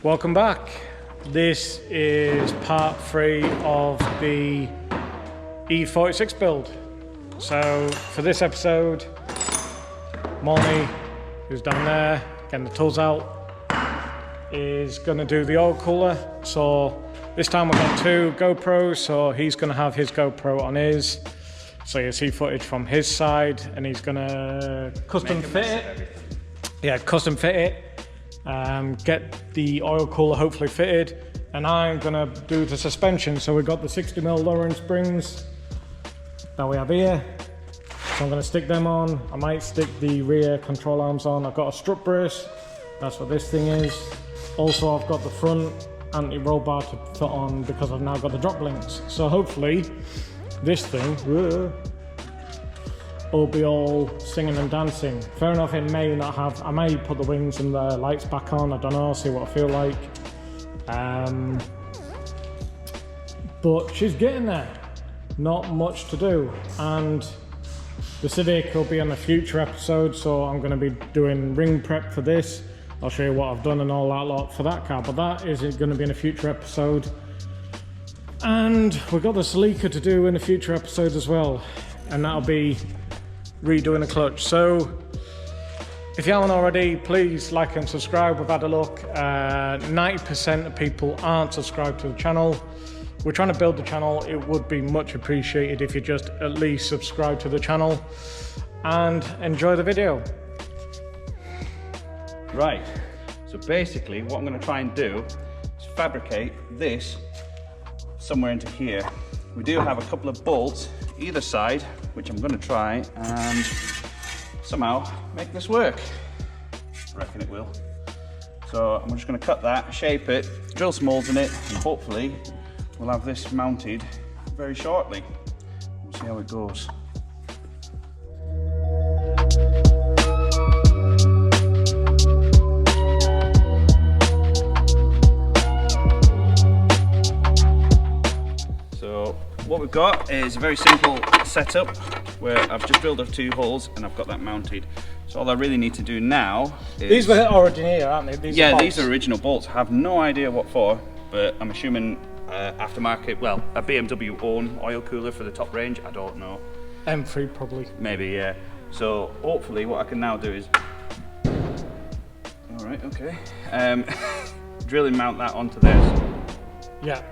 Welcome back. This is part 3 of the E46 build. So for this episode, Molly, who's down there getting the tools out, is going to do the oil cooler. So this time we've got 2 GoPros, so he's going to have his GoPro on his, so you'll see footage from his side, and he's going to custom fit it. Yeah, custom fit it. Get the oil cooler hopefully fitted, and I'm gonna do the suspension. So we've got the 60mm lowering springs that we have here, so I'm gonna stick them on. I might stick the rear control arms on. I've got a strut brace, that's what this thing is. Also I've got the front anti-roll bar to put on because I've now got the drop links. So hopefully this thing will be all singing and dancing. Fair enough, it may not have, I may put the wings and the lights back on, I don't know, see what I feel like. But she's getting there. Not much to do. And the Civic will be on a future episode, so I'm going to be doing ring prep for this. I'll show you what I've done and all that lot for that car, but that is going to be in a future episode. And we've got the Celica to do in a future episode as well, and that'll be redoing the clutch. So if you haven't already, please like and subscribe. We've had a look, 90% of people aren't subscribed to the channel. We're trying to build the channel. It would be much appreciated if you just at least subscribe to the channel and enjoy the video. Right, so basically what I'm going to try and do is fabricate this somewhere into here. We do have a couple of bolts either side, which I'm going to try and somehow make this work. I reckon it will. So I'm just going to cut that, shape it, drill some holes in it, and hopefully we'll have this mounted very shortly. We'll see how it goes. What we've got is a very simple setup where I've just drilled up 2 holes and I've got that mounted. So all I really need to do now is... These were origin here, aren't they? These are original bolts. I have no idea what for, but I'm assuming aftermarket, well, a BMW own oil cooler for the top range, I don't know. M3 probably. Maybe, yeah. So hopefully what I can now do is... Alright, okay. Drill and mount that onto this. Yeah.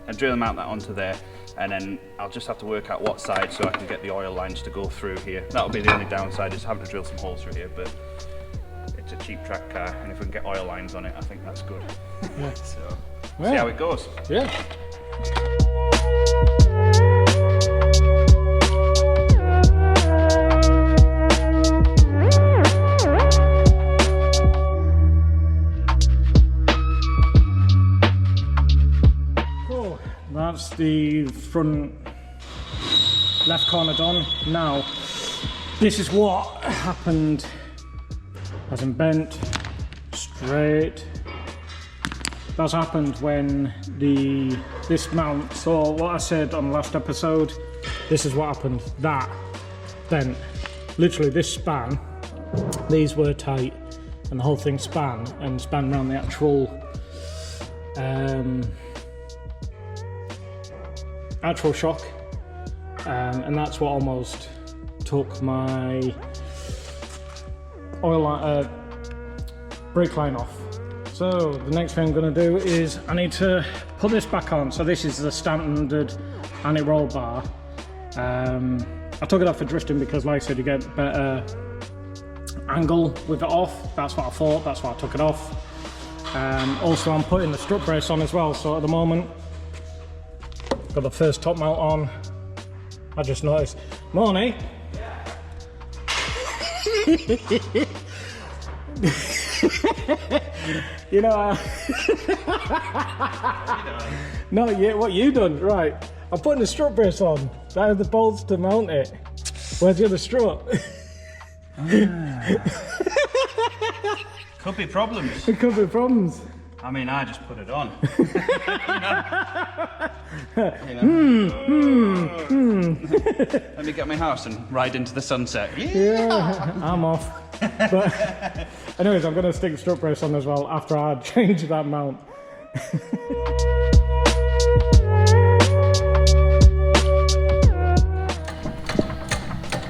And drill and mount that onto there. And then I'll just have to work out what side so I can get the oil lines to go through here. That'll be the only downside, is having to drill some holes through here, but it's a cheap track car, and if we can get oil lines on it, I think that's good. Yeah. So, see how it goes. Yeah. That's the front left corner done. Now, this is what happened. Hasn't bent, straight. That's happened when this mount, so what I said on the last episode, this is what happened. That bent. Literally this span, these were tight, and the whole thing span around the actual shock, and that's what almost took my brake line off. So the next thing I'm going to do is I need to put this back on. So this is the standard anti-roll bar. I took it off for drifting because, like I said, you get better angle with it off. That's what I thought, that's why I took it off. Also I'm putting the strut brace on as well, so at the moment got the first top mount on. I just noticed. Morning. You know, not yet. What you done? Right. I'm putting the strut brace on. I have the bolts to mount it. Where's the other strut? Could be problems. It could be problems. I mean, I just put it on. Let me get my house and ride into the sunset. Yeah, I'm off. But anyways, I'm going to stick strut brace on as well after I change that mount.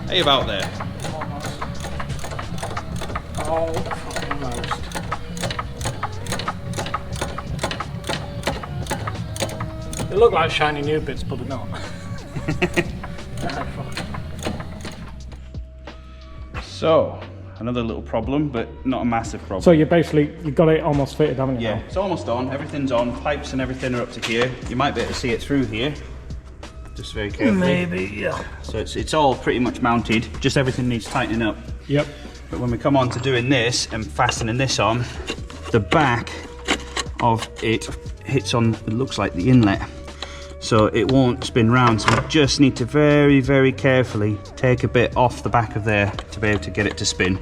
Hey, about there. Oh, almost. They look like shiny new bits, but they're not. So, another little problem, but not a massive problem. So you got it almost fitted, haven't you? Yeah, it's almost on. Everything's on. Pipes and everything are up to here. You might be able to see it through here. Just very carefully. Maybe, yeah. So it's all pretty much mounted. Just everything needs tightening up. Yep. But when we come on to doing this and fastening this on, the back of it hits on, it looks like the inlet. So it won't spin round. So we just need to very, very carefully take a bit off the back of there to be able to get it to spin.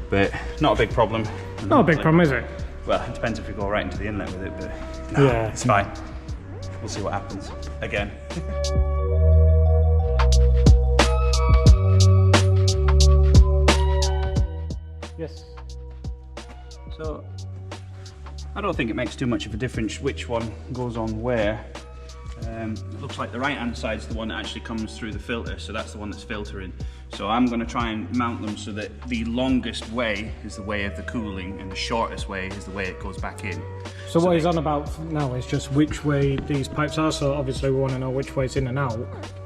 But not a big problem. Not a big problem, is it? Well, it depends if we go right into the inlet with it, but no, yeah, it's fine. We'll see what happens. Again. Yes. So, I don't think it makes too much of a difference which one goes on where. It looks like the right hand side is the one that actually comes through the filter, so that's the one that's filtering. So I'm going to try and mount them so that the longest way is the way of the cooling and the shortest way is the way it goes back in. So what he's on about now is just which way these pipes are, so obviously we want to know which way's in and out.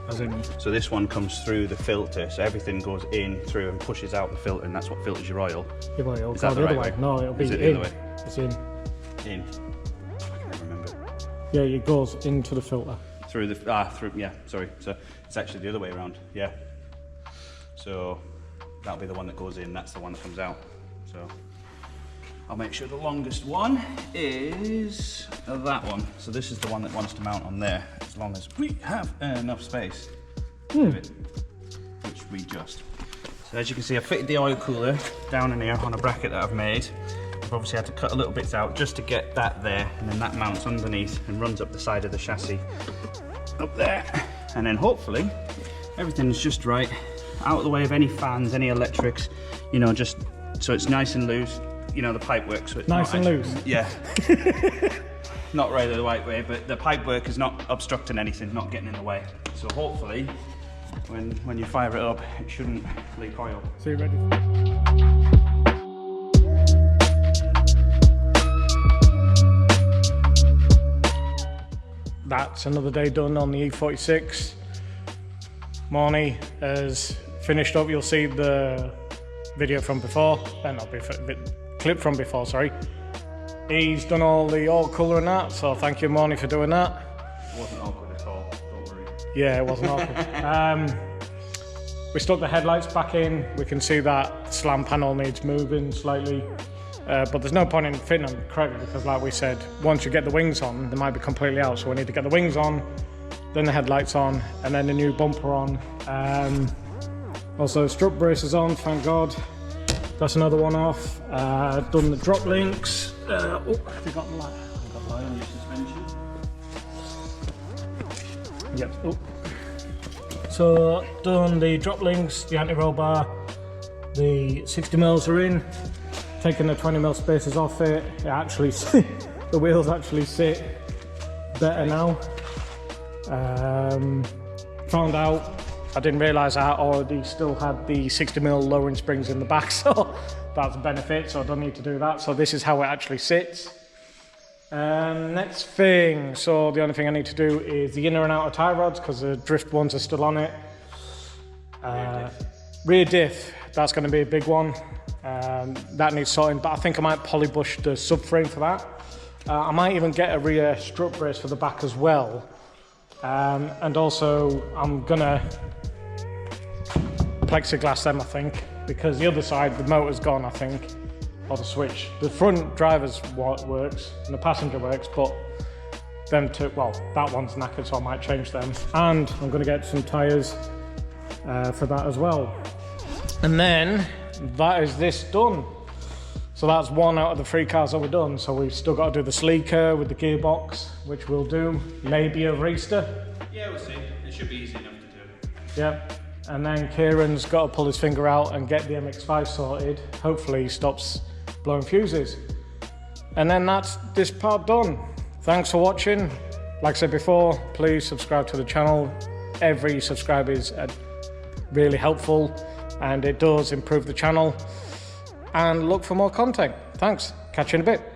As in... So this one comes through the filter, so everything goes in through and pushes out the filter, and that's what filters your oil. Yeah, well, it'll is go that the other way. No, it'll be is it in. The other way? It's in. In. I can't remember. Yeah, it goes into the filter. Through the, yeah, sorry. So it's actually the other way around, yeah. So that'll be the one that goes in, that's the one that comes out. So I'll make sure the longest one is that one. So this is the one that wants to mount on there, as long as we have enough space to do it, which we just. So as you can see, I fitted the oil cooler down in here on a bracket that I've made. I've obviously had to cut a little bits out just to get that there, and then that mounts underneath and runs up the side of the chassis up there. And then hopefully everything's just right, out of the way of any fans, any electrics, you know, just so it's nice and loose. You know, the pipe work, so it's nice and loose. Yeah. Not really the right way, but the pipe work is not obstructing anything, not getting in the way. So hopefully, when you fire it up, it shouldn't leak oil. So you ready? That's another day done on the E46. Marnie has finished up. You'll see the video from before, clip from before, sorry. He's done all the oil cooler and that, so thank you, Marnie, for doing that. It wasn't awkward at all, don't worry. Yeah, it wasn't awkward. We stuck the headlights back in. We can see that slam panel needs moving slightly. But there's no point in fitting them correctly because, like we said, once you get the wings on, they might be completely out. So we need to get the wings on, then the headlights on, and then the new bumper on. Also, strut braces on, thank God. That's another one off. Done the drop links. Oh, have you got the light? I've got the light on your suspension. Yep. Oh. So, done the drop links, the anti-roll bar, the 60mm are in. Taking the 20mm spacers off it, the wheels actually sit better now. Found out, I didn't realise I already still had the 60mm lowering springs in the back, so that's a benefit, so I don't need to do that. So this is how it actually sits. Next thing, so the only thing I need to do is the inner and outer tie rods because the drift ones are still on it. Rear diff, that's going to be a big one. That needs sorting, but I think I might polybush the subframe for that. I might even get a rear strut brace for the back as well. And also I'm gonna plexiglass them, I think, because the other side, the motor's gone, I think, or the switch. The front driver's works and the passenger works, but them two, well, that one's knackered, so I might change them. And I'm gonna get some tyres for that as well. And then that is this done. So that's one out of the 3 cars that we're done. So we've still got to do the sleeker with the gearbox, which we'll do. Maybe a racer. Yeah, we'll see. It should be easy enough to do. Yep. And then Kieran's got to pull his finger out and get the MX-5 sorted. Hopefully he stops blowing fuses. And then that's this part done. Thanks for watching. Like I said before, please subscribe to the channel. Every subscriber is really helpful and it does improve the channel. And look for more content. Thanks. Catch you in a bit.